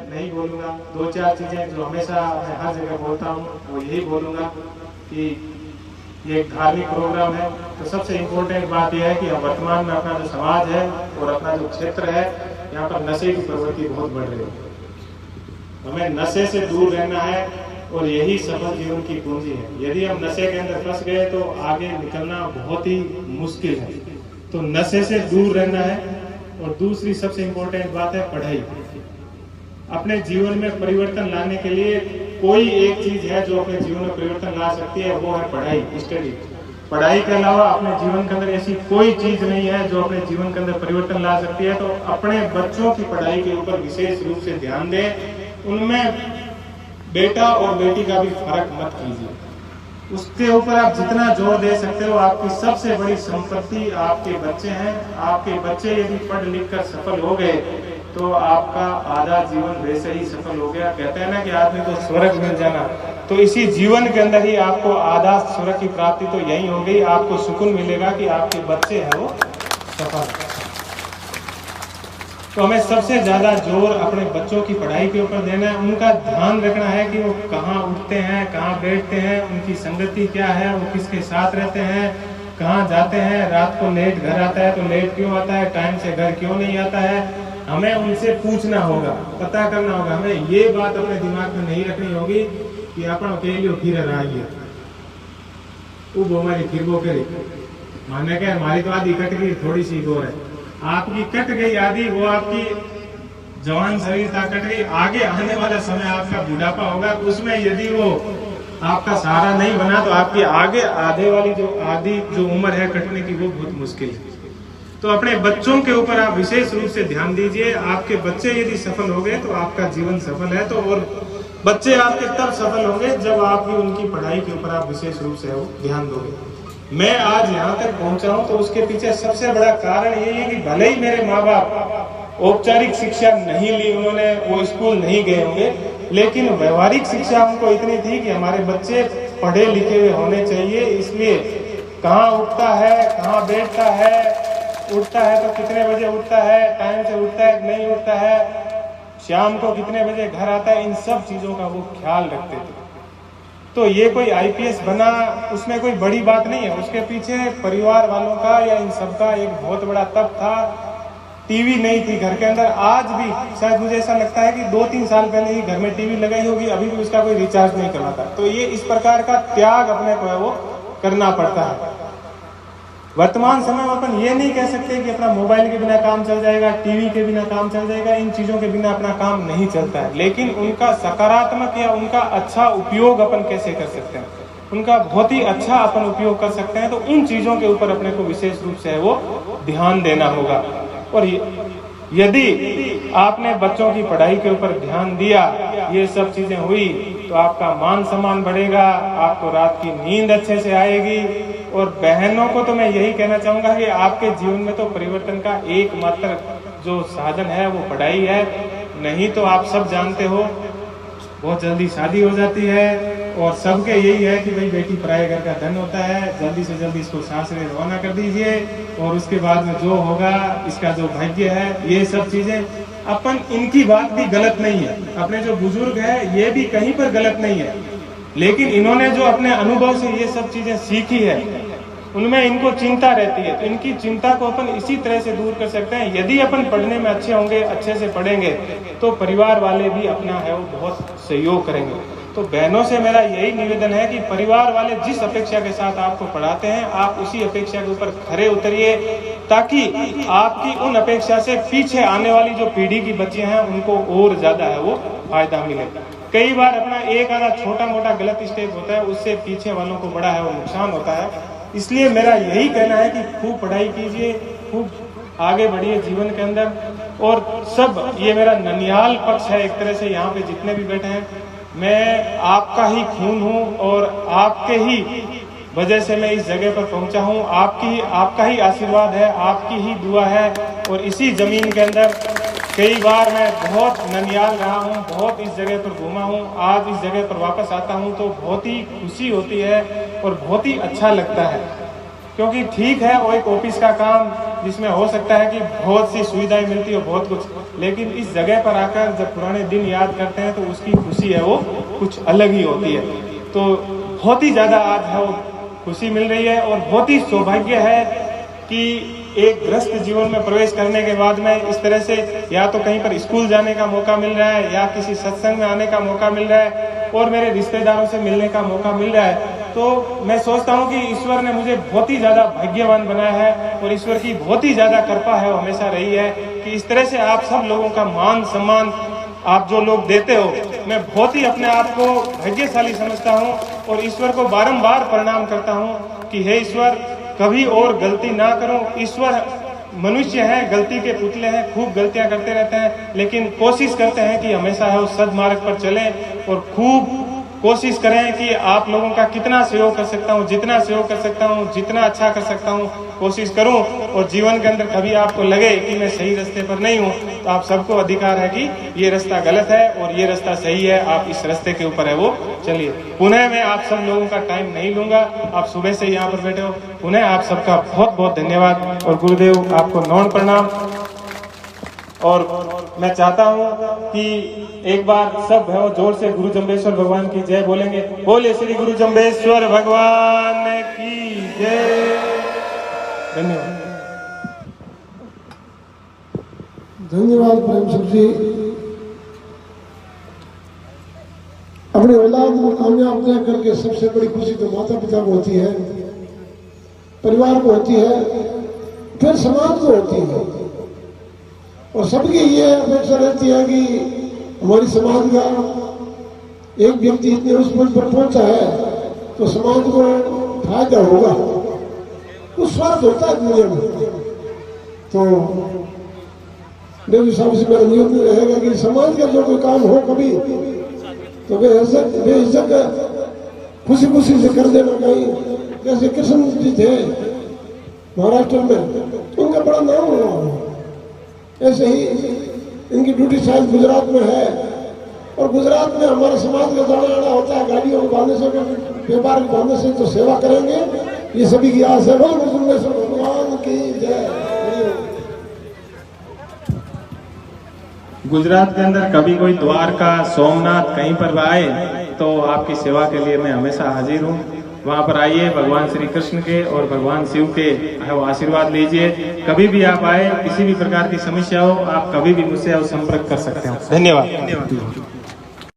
नहीं बोलूँगा। 2-4 चीज़ें जो हमेशा मैं हर जगह बोलता हूँ वो यही बोलूँगा कि ये एक धार्मिक प्रोग्राम है। तो सबसे इम्पोर्टेंट बात यह है कि वर्तमान में अपना जो समाज है और अपना जो क्षेत्र है, यहाँ पर नशे की प्रवृत्ति बहुत बढ़ रही है। हमें नशे से दूर रहना है और यही सफल जीवन की पूंजी है। यदि हम नशे के अंदर फंस गए तो आगे निकलना बहुत ही मुश्किल है। तो नशे से दूर रहना है। और दूसरी सबसे इम्पोर्टेंट बात है पढ़ाई। अपने जीवन में परिवर्तन लाने के लिए कोई एक चीज है जो अपने जीवन में परिवर्तन ला सकती है, वो है पढ़ाई, स्टडी। पढ़ाई के अलावा अपने जीवन के अंदर ऐसी कोई चीज नहीं है जो अपने जीवन के अंदर परिवर्तन ला सकती है। तो अपने बच्चों की पढ़ाई के ऊपर विशेष रूप से ध्यान दें। उनमें बेटा और बेटी का भी फर्क मत कीजिए। उसके ऊपर आप जितना जोर दे सकते हो। आपकी सबसे बड़ी संपत्ति आपके बच्चे हैं। आपके बच्चे यदि पढ़ लिख कर सफल हो गए तो आपका आधा जीवन वैसे ही सफल हो गया। कहते हैं ना कि आदमी को स्वर्ग मिल जाना, तो इसी जीवन के अंदर ही आपको आधा स्वर्ग की प्राप्ति तो यही हो गई। आपको सुकून मिलेगा कि आपके बच्चे हैं वो सफल। तो हमें सबसे ज्यादा जोर अपने बच्चों की पढ़ाई के ऊपर देना है। उनका ध्यान रखना है कि वो कहाँ उठते हैं, कहाँ बैठते हैं, उनकी संगति क्या है, वो किसके साथ रहते हैं, कहाँ जाते हैं, रात को लेट घर आता है तो लेट क्यों आता है, टाइम से घर क्यों नहीं आता है। हमें उनसे पूछना होगा, पता करना होगा। हमें ये बात अपने दिमाग में नहीं रखनी होगी कि अपन अकेले फिर रहिए वो हमारी फिर वो करे माने क्या हमारी तो आधी कट गई, थोड़ी सी और है। आपकी कट गई आधी, वो आपकी जवान शरीर था कट गई। आगे आने वाला समय आपका बुढ़ापा होगा, उसमें यदि वो आपका सहारा नहीं बना तो आपकी आगे आधे वाली जो आधी जो उम्र है कटने की, वो बहुत मुश्किल है। तो अपने बच्चों के ऊपर आप विशेष रूप से ध्यान दीजिए। आपके बच्चे यदि सफल हो गए तो आपका जीवन सफल है। तो और बच्चे आपके तब सफल होंगे जब आप भी उनकी पढ़ाई के ऊपर आप विशेष रूप से ध्यान दोगे। मैं आज यहाँ तक पहुँचा हूँ तो उसके पीछे सबसे बड़ा कारण यही है कि भले ही मेरे माँ बाप औपचारिक शिक्षा नहीं ली, उन्होंने वो स्कूल नहीं गए होंगे, लेकिन व्यवहारिक शिक्षा उनको इतनी थी कि हमारे बच्चे पढ़े लिखे हुए होने चाहिए। इसलिए कहाँ उठता है, कहाँ बैठता है, उठता है तो कितने बजे उठता है, टाइम से उठता है नहीं उठता है, शाम को कितने बजे घर आता है, इन सब चीजों का वो ख्याल रखते थे। तो ये कोई आईपीएस बना उसमें कोई बड़ी बात नहीं है। उसके पीछे परिवार वालों का या इन सब का एक बहुत बड़ा तप था। टीवी नहीं थी घर के अंदर। आज भी शायद मुझे ऐसा लगता है कि 2-3 साल पहले ही घर में टीवी लगाई होगी, अभी भी उसका कोई रिचार्ज नहीं करवाता। तो ये इस प्रकार का त्याग अपने को है वो करना पड़ता है। वर्तमान समय में अपन ये नहीं कह सकते कि अपना मोबाइल के बिना काम चल जाएगा, टीवी के बिना काम चल जाएगा। इन चीजों के बिना अपना काम नहीं चलता है, लेकिन उनका सकारात्मक या उनका अच्छा उपयोग अपन कैसे कर सकते हैं, उनका बहुत ही अच्छा अपन उपयोग कर सकते हैं। तो उन चीजों के ऊपर अपने को विशेष रूप से वो ध्यान देना होगा। और यदि आपने बच्चों की पढ़ाई के ऊपर ध्यान दिया, ये सब चीजें हुई, तो आपका मान सम्मान बढ़ेगा, आपको रात की नींद अच्छे से आएगी। और बहनों को तो मैं यही कहना चाहूंगा कि आपके जीवन में तो परिवर्तन का एकमात्र जो साधन है वो पढ़ाई है। नहीं तो आप सब जानते हो बहुत जल्दी शादी हो जाती है और सबके यही है कि भाई बेटी पराये घर का धन होता है, जल्दी से जल्दी इसको सासरे रवाना कर दीजिए और उसके बाद में जो होगा इसका जो भाग्य है। ये सब चीजें अपन, इनकी बात भी गलत नहीं है, अपने जो बुजुर्ग है ये भी कहीं पर गलत नहीं है, लेकिन इन्होंने जो अपने अनुभव से ये सब चीजें सीखी है उनमें इनको चिंता रहती है। तो इनकी चिंता को अपन इसी तरह से दूर कर सकते हैं। यदि अपन पढ़ने में अच्छे होंगे, अच्छे से पढ़ेंगे, तो परिवार वाले भी अपना है वो बहुत सहयोग करेंगे। तो बहनों से मेरा यही निवेदन है कि परिवार वाले जिस अपेक्षा के साथ आपको पढ़ाते हैं, आप उसी अपेक्षा के ऊपर खरे उतरिए, ताकि आपकी उन अपेक्षा से पीछे आने वाली जो पीढ़ी की बच्चियां हैं उनको और ज्यादा है वो फायदा मिले। कई बार अपना एक आधा छोटा मोटा गलत स्टेप होता है, उससे पीछे वालों को बड़ा है वो नुकसान होता है। इसलिए मेरा यही कहना है कि खूब पढ़ाई कीजिए, खूब आगे बढ़िए जीवन के अंदर। और सब, ये मेरा ननिहाल पक्ष है एक तरह से, यहाँ पे जितने भी बैठे हैं मैं आपका ही खून हूँ और आपके ही वजह से मैं इस जगह पर पहुंचा हूँ। आपका ही आशीर्वाद है, आपकी ही दुआ है। और इसी जमीन के अंदर कई बार मैं बहुत ननिहाल रहा हूँ, बहुत इस जगह पर घूमा हूँ। आज इस जगह पर वापस आता हूँ तो बहुत ही खुशी होती है और बहुत ही अच्छा लगता है, क्योंकि ठीक है वो एक ऑफिस का काम जिसमें हो सकता है कि बहुत सी सुविधाएं मिलती हो, बहुत कुछ, लेकिन इस जगह पर आकर जब पुराने दिन याद करते हैं तो उसकी खुशी है वो कुछ अलग ही होती है। तो बहुत ही ज़्यादा आज है वो खुशी मिल रही है, और बहुत ही सौभाग्य है कि एक गृहस्थ जीवन में प्रवेश करने के बाद में इस तरह से या तो कहीं पर स्कूल जाने का मौका मिल रहा है, या किसी सत्संग में आने का मौका मिल रहा है, और मेरे रिश्तेदारों से मिलने का मौका मिल रहा है। तो मैं सोचता हूँ कि ईश्वर ने मुझे बहुत ही ज़्यादा भाग्यवान बनाया है, और ईश्वर की बहुत ही ज़्यादा कृपा है, हमेशा रही है कि इस तरह से आप सब लोगों का मान सम्मान आप जो लोग देते हो, मैं बहुत ही अपने आप को भाग्यशाली समझता हूँ, और ईश्वर को बारंबार प्रणाम करता हूँ कि हे ईश्वर, कभी और गलती ना करूं। ईश्वर मनुष्य है, गलती के पुतले हैं, खूब गलतियां करते रहते हैं, लेकिन कोशिश करते हैं कि हमेशा है उस सद्मार्ग पर चलें, और खूब कोशिश करें कि आप लोगों का कितना सहयोग कर सकता हूं, जितना सहयोग कर सकता हूं, जितना अच्छा कर सकता हूं कोशिश करूं। और जीवन के अंदर कभी आपको लगे कि मैं सही रास्ते पर नहीं हूं, तो आप सबको अधिकार है कि ये रास्ता गलत है और ये रास्ता सही है, आप इस रास्ते के ऊपर है वो चलिए। पुनः मैं आप सब लोगों का टाइम नहीं लूंगा, आप सुबह से यहाँ पर बैठे हो, पुनः आप सबका बहुत बहुत धन्यवाद, और गुरुदेव आपको नौन प्रणाम। और मैं चाहता हूं कि एक बार सब है जोर से गुरु जम्बेश्वर भगवान की जय बोलेंगे। बोले श्री गुरु जम्बेश्वर भगवान की जय। धन्यवाद। धन्यवाद प्रेमसर जी। अपनी औलाद को कामयाब तय करके सबसे बड़ी खुशी तो माता पिता को होती है, परिवार को होती है, फिर समाज को होती है, और सबकी ये अपेक्षा रहती है कि हमारी समाज का एक व्यक्ति इतने उस पद पर पहुंचा है तो समाज को फायदा होगा, कुछ स्वार्थ होता है दुनिया में। तो मेरे हिसाब से मेरा नियम रहेगा कि समाज का जो कोई काम हो कभी तो बेइज्जत खुशी खुशी से कर देना। कहीं जैसे कृष्ण जी थे महाराष्ट्र में, उनका बड़ा नाम हुआ, ऐसे ही इनकी ड्यूटी शायद गुजरात में है, और गुजरात में हमारे समाज का जाना आना होता है, गाड़ियों को बांधने से, व्यापार को बांधने से, तो सेवा करेंगे, ये सभी की आस है। भगवान की जय। गुजरात के अंदर कभी कोई द्वारका, सोमनाथ कहीं पर आए तो आपकी सेवा के लिए मैं हमेशा हाजिर हूँ। वहाँ पर आइए, भगवान श्री कृष्ण के और भगवान शिव के आशीर्वाद लीजिए। कभी भी आप आए, किसी भी प्रकार की समस्या हो, आप कभी भी मुझसे संपर्क कर सकते हो। धन्यवाद।